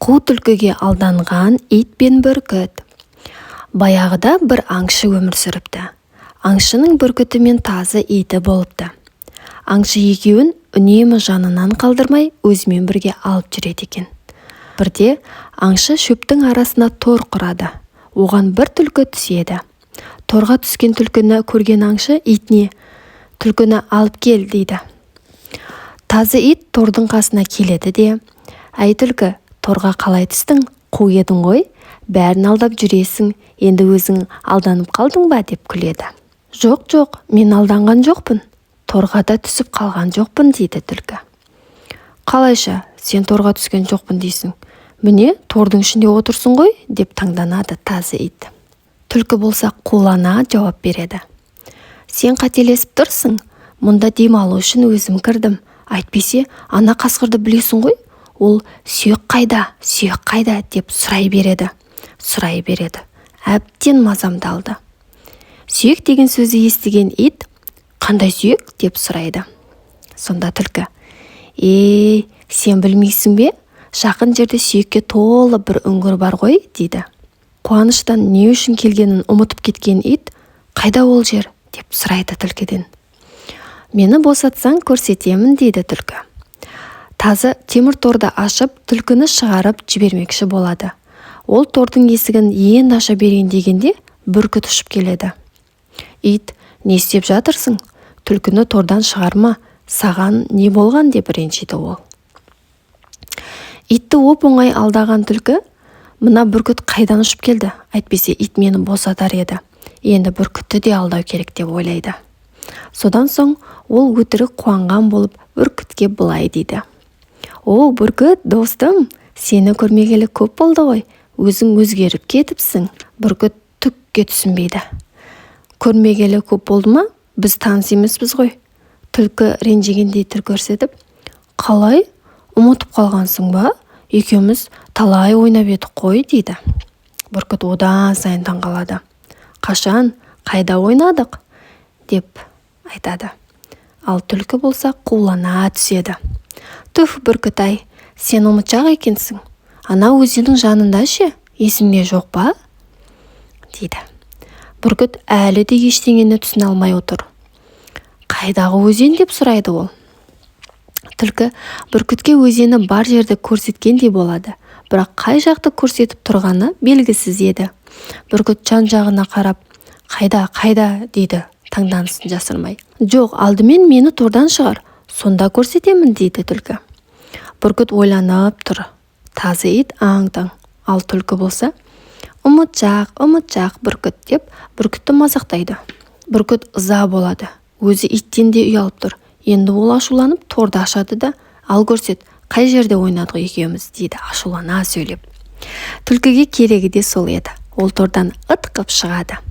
Қу түлкіге алданған ит пен бүркіт. Баяғыда бір аңшы өмір сүріпті. Аңшының бүркіті мен тазы иті болыпты. Аңшы екеуін үнемі жанынан қалдырмай өзімен бірге алып жүреді екен. Бірде аңшы шөптің арасына тор құрады. Оған бір түлкі түседі. Торға түскен түлкіні көрген аңшы итіне «Түлкіні алып кел» дейді. Тазы ит тордың қасына келеді де «Әй түлкі, торға қалай түстің? Қу едің ғой, бәрін алдап жүресің, енді өзің алданып қалдың ба?» деп күледі. Жоқ, мен алданған жоқпын, торға да түсіп қалған жоқпын» дейді түлкі. «Қалайша, сен торға түскен жоқпын дейсің? Міне, тордың ішінде отырсың ғой» деп таңданады тазы ит. Түлкі болса қулана жауап береді. «Сен қателесіп тұрсың, мұнда демалу үшін өзім кірдім. Әйтпесе, ана қасқырды білесің ғой, ол сүйек қайда деп сұрай береді. Әбден мазамды алды. Сүйек деген сөзі естіген ит «Қандай сүйек?» деп сұрайды. Сонда түлкі сен білмейсің бе? Жақын жерде сүйекке толы бір үңгір бар ғой» дейді. Қуаныштан не үшін келгенін ұмытып кеткен ит «Қайда ол жер?» деп сұрайды түлкіден. «Мені босатсаң көрсетемін» дейді түлкі. Тазы темір торды ашып, түлкіні шығарып жібермекші болады. Ол тордың есігін енді аша берейін дегенде бүркіт ұшып келеді. Ит «Не істеп жатырсың? Түлкіні тордан шығарма, саған не болған?» деп ренжиді ол. Итті оп-оңай алдаған түлкі «Мына бүркіт қайдан ұшып келді? Әйтпесе ит мені босатар еді. Енді бүркітті де алдау керек» деп ойлайды. Содан соң ол өтірік қуанған болып бүркітке былай дейді. «О, бүркіт, достым, сені көрмегелі көп болды ғой, өзің өзгеріп кетіпсің». Бүркіт түкке түсінбейді. «Көрмегелі көп болды ма? Біз таныс емеспіз ғой». Түлкі ренжігендей түр көрсетіп «Қалай? Ұмытып қалғансың ба? Екеуміз талай ойнап едік қой» дейді. Бүркіт одан сайын таңғалады. «Қашан? Қайда ойнадық?» деп айтады. Ал түлкі болса қулана түседі. «Түф, бүркіт-ай, сен ұмытшақ екенсің. Ана өзеннің жанында ше, есіңде жоқ па?» дейді. Бүркіт әлі де ештеңені түсіне алмай отыр. «Қайдағы өзен?» деп сұрайды ол. Түлкі бүркітке өзені бар жерді көрсеткендей болады, бірақ қай жақты көрсетіп тұрғаны белгісіз еді. Бүркіт жан-жағына қарап «Қайда?» дейді, таңданысын жасырмай. «Жоқ, алдымен мені тордан шығар, сонда көрсетемін» дейді түлкі. Бүркіт ойланып тұр. Тазы ит аң-таң. Ал түлкі болса «Ұмытшақ бүркіт» деп бүркітті мазақтайды. Бүркіт ыза болады. Өзі иттен де ұялып тұр. Енді ол ашуланып торды ашады да «Ал көрсет, қай жерде ойнадық екеуміз?» дейді ашулана сөйлеп. Түлкіге керегі де сол еді. Ол тордан ытқып шығады.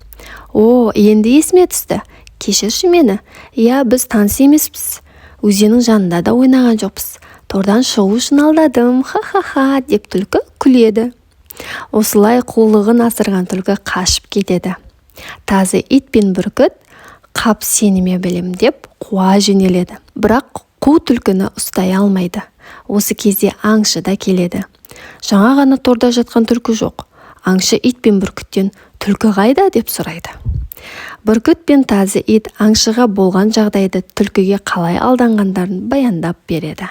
«О, енді есіме түсті. Кешірші мені. Біз таныс емеспіз. Өзеннің жанында да ойнаған жоқпыз. Тордан шығу үшін алдадым. Ха-ха-ха» деп түлкі күледі. Осылай қулығын асырған түлкі қашып кетеді. Тазы ит пен бүркіт «Қап, сеніме білем» деп қуа жөнеледі. Бірақ қу түлкіні ұстай алмайды. Осы кезде аңшы да келеді. Жаңа ғана торда жатқан түлкі жоқ. Аңшы ит пен бүркіттен «Түлкі қайда?» деп сұрайды. Бүркіт пен тазы ит аңшыға болған жағдайды түлкіге қалай алданғандарын баяндап береді.